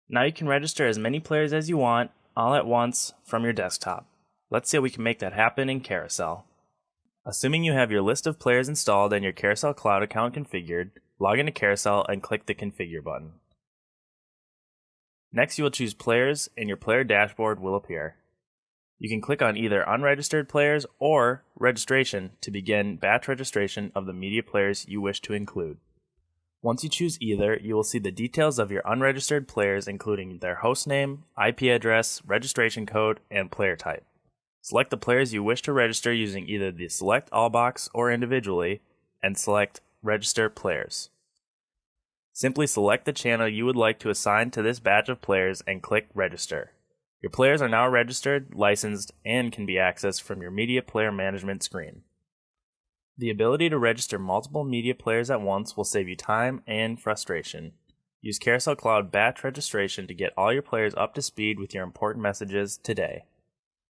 Now you can register as many players as you want, all at once, from your desktop. Let's see how we can make that happen in Carousel. Assuming you have your list of players installed and your Carousel Cloud account configured, log into Carousel and click the Configure button. Next, you will choose Players and your player dashboard will appear. You can click on either Unregistered Players or Registration to begin batch registration of the media players you wish to include. Once you choose either, you will see the details of your unregistered players including their hostname, IP address, registration code, and player type. Select the players you wish to register using either the Select All box or individually, and select Register Players. Simply select the channel you would like to assign to this batch of players and click Register. Your players are now registered, licensed, and can be accessed from your Media Player Management screen. The ability to register multiple media players at once will save you time and frustration. Use Carousel Cloud Batch Registration to get all your players up to speed with your important messages today.